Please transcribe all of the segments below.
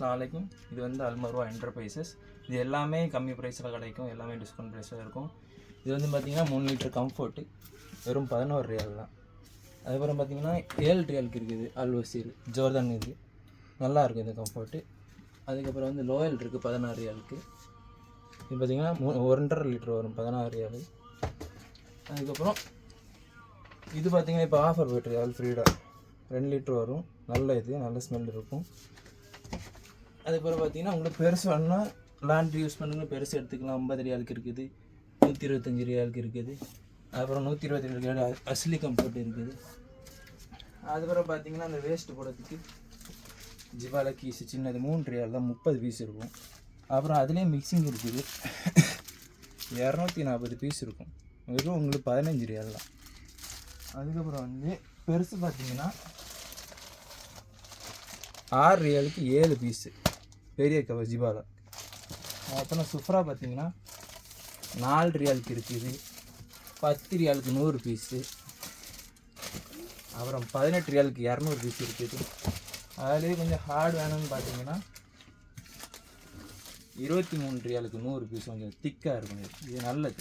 அஸ்ஸலாமு அலைக்கும். இது வந்து அல்மர்வா என்டர்பிரைசஸ். இது எல்லாமே கம்மி ப்ரைஸில் கிடைக்கும், எல்லாமே டிஸ்கவுண்ட் ப்ரைஸில் இருக்கும். இது வந்து பார்த்திங்கன்னா 3 லிட்டர் கம்ஃபர்ட்டு வெறும் 11 ரியால் தான். அதுக்கப்புறம் பார்த்திங்கன்னா 7 ரியாலுக்கு இருக்குது அல்வசீர் ஜோர்தான். இது நல்லா இருக்குது இந்த கம்ஃபர்ட்டு. அதுக்கப்புறம் வந்து லோயல் இருக்குது 16 ரியாலுக்கு. இது பார்த்திங்கன்னா 1.5 லிட்டர் வரும் 16 ரியாலு. அதுக்கப்புறம் இது பார்த்திங்கன்னா இப்போ ஆஃபர் போய்ட்டு அல்ஃப்ரீடா 2 லிட்டர் வரும். நல்ல இது நல்ல ஸ்மெல் இருக்கும். அதுக்கப்புறம் பார்த்திங்கன்னா உங்களுக்கு பெருசு வேணுன்னா லாண்ட்ரி யூஸ் பண்ணுங்க, பெருசு எடுத்துக்கலாம். 50 ரியாலுக்கு இருக்குது, 125 ரியாலுக்கு இருக்குது. அப்புறம் 122 ரியால் அஸ்லி கம்ஃபர்ட் இருக்குது. அதுக்கப்புறம் பார்த்திங்கன்னா அந்த வேஸ்ட்டு போடுறதுக்கு ஜிவாலா கீஸு சின்னது 3 ரியால் தான், 30 பீஸ் இருக்கும். அப்புறம் அதுலேயே மிக்சிங் இருக்குது 240 பீஸ் இருக்கும். வெறும் உங்களுக்கு 15 ரியால் தான். அதுக்கப்புறம் வந்து பெருசு பார்த்திங்கன்னா 6 ரியாலுக்கு 7 பீஸு பெரிய கவர் ஜிபாலா. அப்புறம் சுஃப்ரா பார்த்திங்கன்னா 4 ரியாலுக்கு இருக்குது, 10 ரியாலுக்கு 100 பீஸு. அப்புறம் 18 ரியாலுக்கு 200 பீஸ் இருக்குது. அதுலேயே கொஞ்சம் ஹார்ட் வேணும்னு பார்த்தீங்கன்னா 23 ரியாலுக்கு 100 பீஸ் கொஞ்சம் திக்காக இருக்கும். இது நல்லது.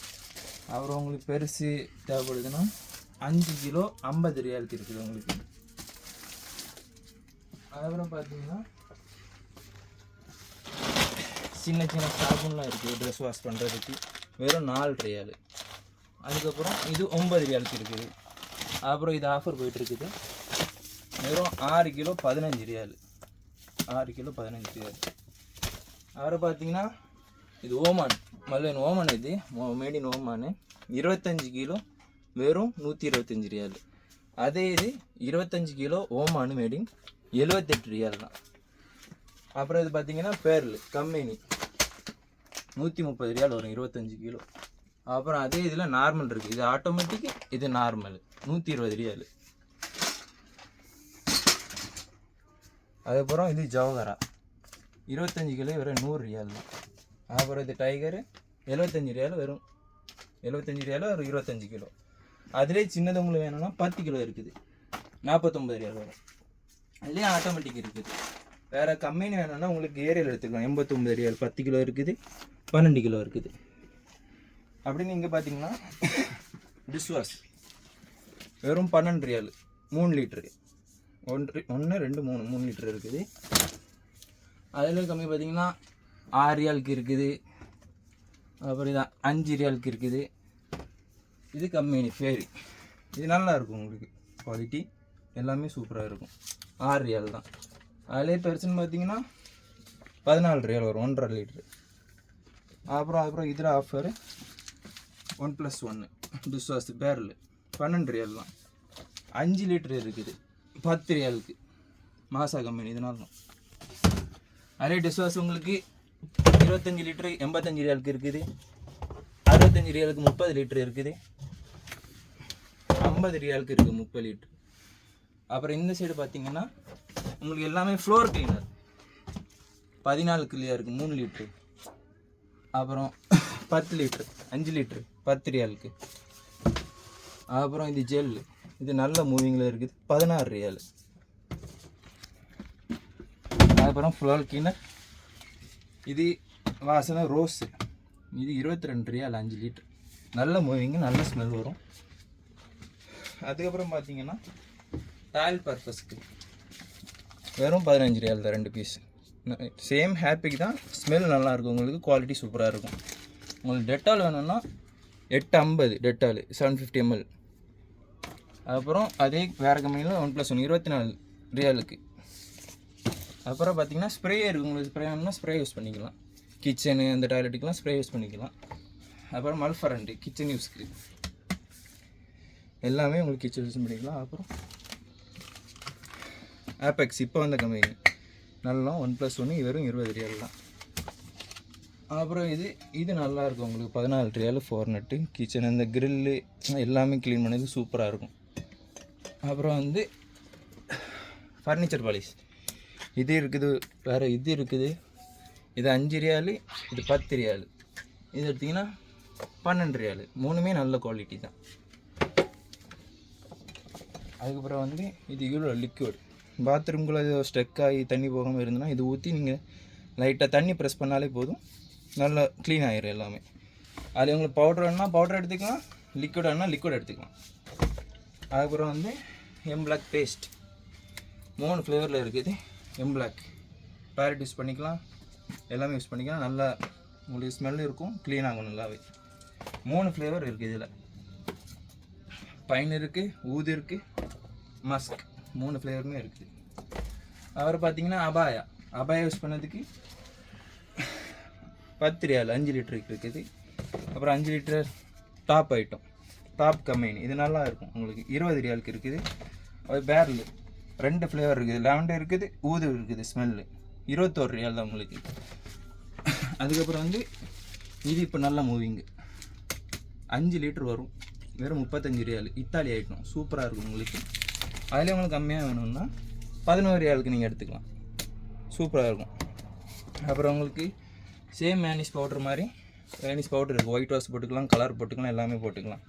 அப்புறம் உங்களுக்கு பெருசு தேவைப்படுதுன்னா 5 கிலோ 50 ரியாலுக்கு இருக்குது உங்களுக்கு. அதுக்கப்புறம் பார்த்தீங்கன்னா சின்ன சின்ன சாபுன்லாம் இருக்குது ட்ரெஸ் வாஷ் பண்ணுறதுக்கு, வெறும் 4 ரியாலு. அதுக்கப்புறம் இது 9 ரியாலுக்கு இருக்குது. அப்புறம் இது ஆஃபர் போயிட்டுருக்குது வெறும் 6 கிலோ 15 ரியாலு. 6 கிலோ 15 ரியாலு. அப்புறம் பார்த்தீங்கன்னா இது ஓமான் மல்லன் ஓமான், இது மேட் இன் ஓமானு 25 கிலோ வெறும் 125 ரியாலு. அதே இது 25 கிலோ ஓமானு மேடின் 78 ரியால் தான். அப்புறம் இது பார்த்தீங்கன்னா பேர்ல் கம்பெனி 130 ரியால் வரும் 25 கிலோ. அப்புறம் அதே இதில் நார்மல் இருக்குது, இது ஆட்டோமேட்டிக், இது நார்மல் 120 ரியால். அதுக்கப்புறம் இது ஜவஹரா 25 கிலோ வெறும் 100 ரியால் தான். அப்புறம் இது டைகரு 75 ரியால் வெறும் 75 ரியால் ஒரு 25 கிலோ. அதிலே சின்னது உங்களுக்கு வேணும்னா 10 கிலோ இருக்குது 49 ரியால் வரும். அதுலேயே ஆட்டோமேட்டிக் இருக்குது. வேறு கம்பெனி வேணும்னா உங்களுக்கு ஏரியாவில் எடுத்துக்கலாம். 89 ரியால் 10 கிலோ இருக்குது, 12 கிலோ இருக்குது. அப்படின்னு இங்கே பார்த்தீங்கன்னா டிஷ் வாஷ் வெறும் 12 ரியால் 3 லிட்டரு 1 2 3 லிட்டர் இருக்குது. அதில் கம்மி பார்த்தீங்கன்னா 6 ரியாலுக்கு இருக்குது. அப்புறம் இதான் 5 ரியாலுக்கு இருக்குது. இது கம்பெனி ஃபேரி, இது நல்லா இருக்கும் உங்களுக்கு, குவாலிட்டி எல்லாமே சூப்பராக இருக்கும். 6 ரியால் தான். அதிலே பெருசுன்னு பார்த்தீங்கன்னா 14 ரியால் வரும் 1.5 லிட்ரு. அப்புறம் இதில் ஆஃபரு 1+1 டிஷ் வாஷ் பேரல் 12 ரியால் தான். 5 லிட்டரு இருக்குது 10 ரியாலுக்கு, மாசா கம்பெனி இதனால தான். அதே டிஷ் வாஷ் உங்களுக்கு 25 லிட்டரு 85 ரியாலுக்கு இருக்குது, 65 ரியாலுக்கு 30 லிட்டரு இருக்குது, 50 ரியாலுக்கு இருக்குது 30 லிட்டரு. அப்புறம் இந்த சைடு பார்த்தீங்கன்னா உங்களுக்கு எல்லாமே ஃப்ளோர் கிளீனர் 14 கிளியாக இருக்குது 3 லிட்ரு. அப்புறம் 10 லிட்ரு 5 லிட்ரு 10 ரியாலுக்கு. அப்புறம் இது ஜெல், இது நல்ல மூவிங்கில் இருக்குது 16 ரியால். அப்புறம் ஃப்ளோர் கிளீனர் இது வாசனை ரோஸு, இது 22 ரியால் 5 லிட்ரு. நல்ல மூவிங்கு, நல்ல ஸ்மெல் வரும். அதுக்கப்புறம் பார்த்தீங்கன்னா டாய்லெட் பர்பஸ்க்கு வெறும் 15 ரியால் தான் 2 பீஸ். சேம் ஹேப்பிக்கு தான், ஸ்மெல் நல்லாயிருக்கும் உங்களுக்கு, குவாலிட்டி சூப்பராக இருக்கும். உங்களுக்கு டெட்டால் வேணும்னா 850 டெட்டால் 750 ml. அப்புறம் அதே வேறு கம்பெனியில் 1+1 24 ரியாலுக்கு. அப்புறம் பார்த்தீங்கன்னா ஸ்ப்ரே இருக்குது, உங்களுக்கு ஸ்ப்ரே வேணும்னா ஸ்ப்ரே யூஸ் பண்ணிக்கலாம். கிச்சனு அந்த டாய்லெட்டுக்கெலாம் ஸ்ப்ரே யூஸ் பண்ணிக்கலாம். அப்புறம் மல்ஃபரண்ட்டு கிச்சன் யூஸ்க்கு எல்லாமே உங்களுக்கு கிச்சன் யூஸ் பண்ணிக்கலாம். அப்புறம் ஆப்பெக்ஸ் இப்போ வந்த கம்பெனி நல்லா 1+1 வெறும் 20 ரியால் தான். அப்புறம் இது நல்லாயிருக்கும் உங்களுக்கு 14 ரியால் 4 நட்டு. கிச்சன் அந்த கிரில்லு எல்லாமே க்ளீன் பண்ணது சூப்பராக இருக்கும். அப்புறம் வந்து ஃபர்னிச்சர் பாலிஷ் இது இருக்குது, வேறு இது இருக்குது, இது 5 ரியாலு, இது 10 ரியாலு. இது எடுத்திங்கன்னா 12 ரியாலு. 3மே நல்ல குவாலிட்டி தான். அதுக்கப்புறம் வந்து இது இவ்வளோ லிக்விட் பாத்ரூம்குள்ளே ஏதோ ஸ்டெக் ஆகி தண்ணி போகாமல் இருந்ததுன்னா இது ஊற்றி நீங்கள் லைட்டாக தண்ணி ப்ரெஸ் பண்ணாலே போதும், நல்லா க்ளீன் ஆகிடும் எல்லாமே. அது உங்களுக்கு பவுட்ரு வேணுன்னா பவுட்ரு எடுத்துக்கலாம், லிக்விட் வேணுன்னா லிக்விட் எடுத்துக்கலாம். அதுக்கப்புறம் வந்து எம்பிளாக் பேஸ்ட் 3 ஃப்ளேவரில் இருக்குது. எம்பிளாக் டாய்லெட் யூஸ் பண்ணிக்கலாம், எல்லாமே யூஸ் பண்ணிக்கலாம். நல்லா உங்களுக்கு ஸ்மெல் இருக்கும், க்ளீன் ஆகும் நல்லாவே. 3 ஃப்ளேவர் இருக்குது இதில். பைன் இருக்குது, ஊது இருக்குது, மஸ்க், 3 ஃப்ளேவருமே இருக்குது. அப்புறம் பார்த்தீங்கன்னா அபாயா யூஸ் பண்ணதுக்கு 10 ரியால் 5 லிட்டருக்கு இருக்குது. அப்புறம் 5 litre top item, top company, இது நல்லா இருக்கும் உங்களுக்கு. 20 ரியாலுக்கு இருக்குது. அது பேரல் 2 ஃப்ளேவர் இருக்குது, லாவெண்டர் இருக்குது, ஊது இருக்குது. ஸ்மெல்லு 21 ரியால் தான் உங்களுக்கு. அதுக்கப்புறம் வந்து இது இப்போ நல்லா மூவிங்கு 5 லிட்டர் வரும், வெறும் 35 ரியால். இத்தாலி ஐட்டம் சூப்பராக இருக்கும் உங்களுக்கு. அதில் உங்களுக்கு கம்மியாக வேணும்னா 11 ரியாலுக்கு நீங்கள் எடுத்துக்கலாம், சூப்பராக இருக்கும். அப்புறம் உங்களுக்கு சேம் மேனிஸ் பவுடர் மாதிரி மேனிஸ் பவுடர் இருக்குது. ஒயிட் வாஷ் போட்டுக்கலாம், கலர் போட்டுக்கலாம், எல்லாமே போட்டுக்கலாம்.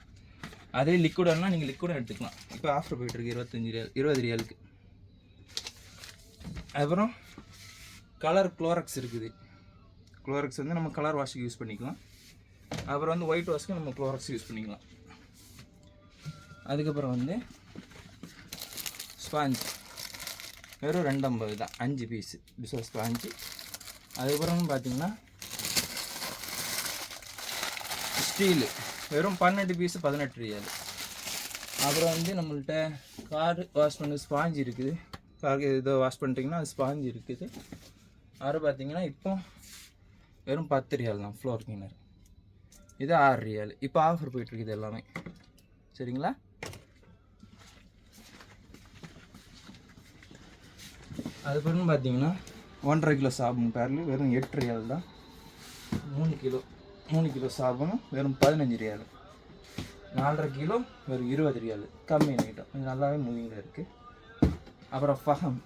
அதே லிக்விடானா நீங்கள் லிக்விடாக எடுத்துக்கலாம். இப்போ ஆஃபர் போய்ட்டுருக்கு 25 ரியால் 20 ரியாலுக்கு. அப்புறம் கலர் குளோரக்ஸ் இருக்குது. குளோரக்ஸ் வந்து நம்ம கலர் வாஷுக்கு யூஸ் பண்ணிக்கலாம். அப்புறம் வந்து ஒயிட் வாஷ்க்கு நம்ம குளோரக்ஸ் யூஸ் பண்ணிக்கலாம். அதுக்கப்புறம் வந்து ஸ்பாஞ்ச் வெறும் 250 தான், 5 பீஸு டிஷ் ஸ்பாஞ்சு. அதுக்கப்புறம் பார்த்தீங்கன்னா ஸ்டீலு வெறும் 12 பீஸு 18 ரியால். அப்புறம் வந்து நம்மள்கிட்ட கார் வாஷ் பண்ண ஸ்பாஞ்ச் இருக்குது. கார் இதை வாஷ் பண்ணிட்டிங்கன்னா அது ஸ்பாஞ்ச் இருக்குது. அது பார்த்தீங்கன்னா இப்போ வெறும் 10 ரியால் தான் ஃப்ளோர் கிளீனர். இது 6 ரியால். இப்போ ஆஃபர் போயிட்டுருக்குது எல்லாமே, சரிங்களா? அதுக்கப்புறம் பார்த்தீங்கன்னா 1.5 கிலோ சாபன் பேரல் வெறும் 8 ரியால் தான். 3 கிலோ சாபன் வெறும் 15 ரியால். 4.5 கிலோ வெறும் 20 ரியால். கம்மி ஐட்டம், இது நல்லாவே மூவிங்கில் இருக்குது. அப்புறம் ஃபஹம்னு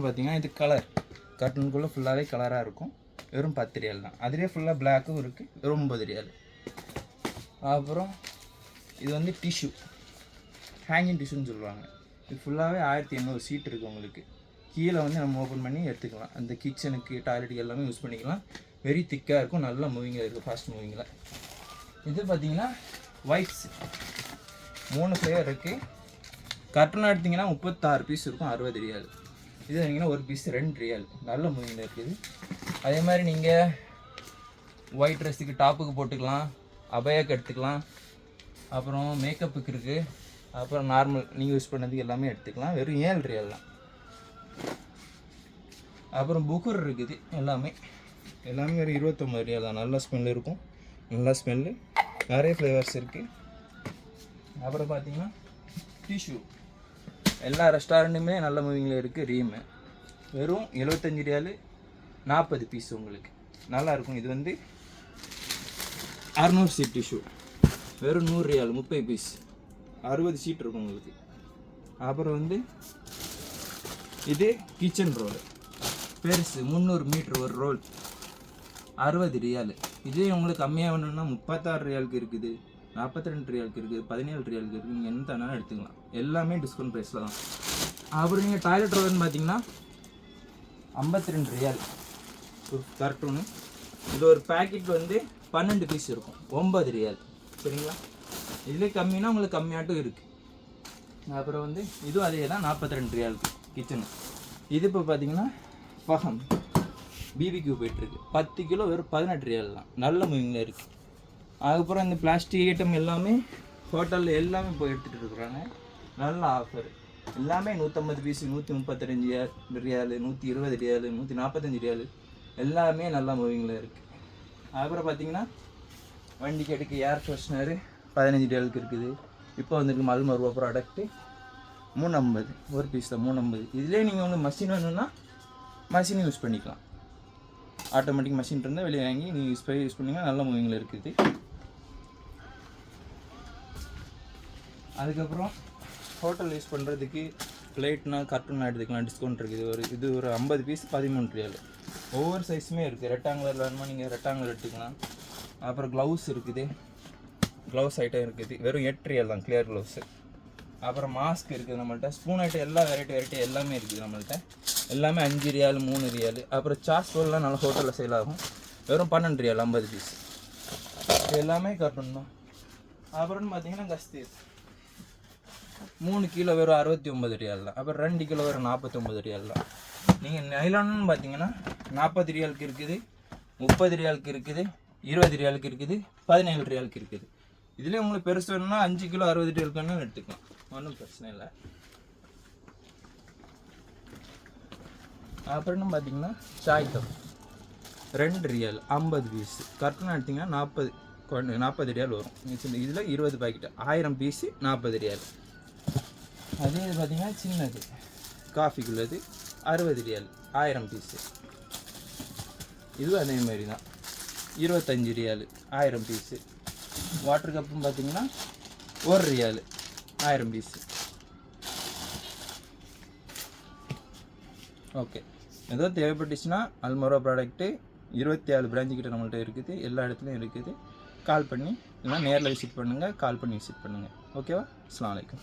பார்த்தீங்கன்னா இது கலர் கர்ட்டனுக்குள்ளே ஃபுல்லாகவே கலராக இருக்கும், வெறும் 10 ரியால் தான். அதிலே ஃபுல்லாக பிளாக்கும் இருக்குது, வெறும் 9 ரியால். அப்புறம் இது வந்து டிஷ்யூ, ஹேங்கிங் டிஷ்யூன்னு சொல்லுவாங்க. இது ஃபுல்லாகவே 1800 சீட் இருக்குது உங்களுக்கு. கீழே வந்து நம்ம ஓப்பன் பண்ணி எடுத்துக்கலாம். அந்த கிச்சனுக்கு டாய்லெட்டுக்கு எல்லாமே யூஸ் பண்ணிக்கலாம். வெரி திக்காக இருக்கும், நல்லா மூவிங்கில் இருக்குது, ஃபாஸ்ட் மூவிங்கில். இது பார்த்தீங்கன்னா ஒயிட்ஸ் 3 ஃப்ளேவர் இருக்குது. கர்ட்டனாக எடுத்திங்கன்னா 36 பீஸ் இருக்கும், 60 ரியால். இது வாங்கிங்கன்னா ஒரு பீஸ் 2 ரியால். நல்ல மூவிங்கில் இருக்குது. அதே மாதிரி நீங்கள் ஒயிட் ட்ரெஸ்ஸுக்கு டாப்புக்கு போட்டுக்கலாம், அபயாக்கு எடுத்துக்கலாம். அப்புறம் மேக்கப்புக்கு இருக்குது. அப்புறம் நார்மல் நீங்கள் யூஸ் பண்ணதுக்கு எல்லாமே எடுத்துக்கலாம், வெறும் 7 ரியால் தான். அப்புறம் புக்கர் இருக்குது, எல்லாமே ஒரு 29 ரியால் தான். நல்ல ஸ்மெல் இருக்கும், நல்லா ஸ்மெல்லு, நிறைய ஃப்ளேவர்ஸ் இருக்குது. அப்புறம் பார்த்தீங்கன்னா டிஷ்யூ எல்லா ரெஸ்டாரண்ட்டுமே நல்ல மூவிங்கில் இருக்குது. ரீமு வெறும் 75 ரியால், 40 பீஸ் உங்களுக்கு நல்லாயிருக்கும். இது வந்து 600 சீட் டிஷ்யூ வெறும் 100 ரியால், 30 பீஸ், 60 சீட் இருக்கும் உங்களுக்கு. அப்புறம் வந்து இது கிச்சன் ரோல் பெருசு 300 மீட்ரு ஒரு ரோல், 60 ரியால். இதே உங்களுக்கு கம்மியாக வேணும்னா 36 ரியாலுக்கு இருக்குது, 42 ரியாலுக்கு இருக்குது, 17 ரியாலுக்கு இருக்குது. நீங்கள் எந்த வேணாலும் எடுத்துக்கலாம், எல்லாமே டிஸ்கவுண்ட் ப்ரைஸில் தான். அப்புறம் நீங்கள் டாய்லெட் ரோல்னு பார்த்தீங்கன்னா 52 ரியால் ஒரு கர்ட்டூனு. இது ஒரு பேக்கெட் வந்து 12 பீஸ் இருக்கும், 9 ரியால், சரிங்களா? இதில் கம்மினா உங்களுக்கு கம்மியாட்டும் இருக்குது. அப்புறம் வந்து இதுவும் அதே தான், 42 ரியாலுக்கு கிச்சனு. இது இப்போ பார்த்தீங்கன்னா ஃபஹம் பிபிக்யூ போய்ட்டுருக்கு, 10 கிலோ வெறும் 18 ரியால் தான். நல்ல மூவிங்கில் இருக்குது. அதுக்கப்புறம் இந்த பிளாஸ்டிக் ஐட்டம் எல்லாமே ஹோட்டலில் எல்லாமே போய் எடுத்துகிட்டு இருக்கிறாங்க, நல்ல ஆஃபர். எல்லாமே 150 பீஸு 135 ரியால், 120 ரியால், 145 ரியால், எல்லாமே நல்லா மூவிங்கில் இருக்குது. அதுக்கப்புறம் பார்த்தீங்கன்னா வண்டிக்கு எடுக்க ஏர் ஃப்ரெஷ்னரு 15 ரியாலுக்கு இருக்குது. இப்போ வந்துருக்கு மல்மருவா ப்ராடக்ட்டு 350 ஒரு பீஸ் தான், 350. இதிலே நீங்கள் வந்து மஷின் வேணும்னா மஷின் யூஸ் பண்ணிக்கலாம். ஆட்டோமேட்டிக் மஷின் இருந்தால் வெளியே வாங்கி நீங்கள் யூஸ் பண்ணிங்கன்னா நல்ல மூவிங்கில் இருக்குது. அதுக்கப்புறம் ஹோட்டல் யூஸ் பண்ணுறதுக்கு பிளேட்னா கர்ட்டூனாக எடுத்துக்கலாம், டிஸ்கவுண்ட் இருக்குது. இது ஒரு 50 பீஸ் 13 ரியால். ஒவ்வொரு சைஸுமே இருக்குது. ரெக்டாங்குலர் வேணுமா நீங்கள் ரெக்டாங்குலர் எடுத்துக்கலாம். அப்புறம் க்ளவுஸ் இருக்குது, க்ளவுஸ் ஐட்டம் இருக்குது, வெறும் 8 ரியால் தான் கிளியர் க்ளவுஸு. அப்புறம் மாஸ்க் இருக்குது நம்மள்ட்ட. ஸ்பூன் ஐட்டம் எல்லா வெரைட்டி எல்லாமே இருக்குது நம்மள்ட்ட. எல்லாமே 5 ரியால் 3 ரியால். அப்புறம் சாஸ் ரோல்லாம் நல்ல ஹோட்டலில் சேல் ஆகும். வெறும் 12 ரியால் 50 பீஸ். இது எல்லாமே கார்ட்டூன் தான். அப்புறம்னு பார்த்தீங்கன்னா கஸ்தீர் 3 கிலோ வெறும் 69 ரியால் தான். அப்புறம் 2 கிலோ வெறும் 49 ரியால் தான். நீங்கள் நைலான்னு பார்த்தீங்கன்னா 40 ரியாலுக்கு இருக்குது, 30 ரியாலுக்கு இருக்குது, 20 ரியாலுக்கு இருக்குது, 17 ரியாலுக்கு இருக்குது. இதுலேயே உங்களுக்கு பெருசு வேணும்னா 5 கிலோ 60 ரியாலுக்குன்னு எடுத்துக்கலாம், ஒன்றும் பிரச்சனை இல்லை. அப்புறம் பார்த்தீங்கன்னா சாய் கப் 2 ரியால் 50 பீஸ். கரெக்டாக எடுத்திங்கன்னா 40 ரியால் வரும். இதில் 20 பாக்கெட்டு 1000 பீஸு 40 ரியால். அதே இது பார்த்தீங்கன்னா சின்னது காஃபிக்குள்ளது 60 ரியால் 1000 பீஸு. இதுவும் அதே மாதிரி தான் 25 ரியால் 1000 பீஸு. வாட்டர் கப்பும் பார்த்தீங்கன்னா 1 ரியால் 1000 பீஸு. ஓகே, ஏதோ தேவைப்பட்டுச்சுன்னா அல்மோரா ப்ராடக்ட்டு 27 பிரான்ச்சு கிட்ட நம்மள்ட்ட இருக்குது, எல்லா இடத்துலையும் இருக்குது. கால் பண்ணி இல்லைனா நேரில் விசிட் பண்ணுங்கள், கால் பண்ணி விசிட் பண்ணுங்கள். ஓகேவா? அஸ்ஸலாமு அலைக்கும்.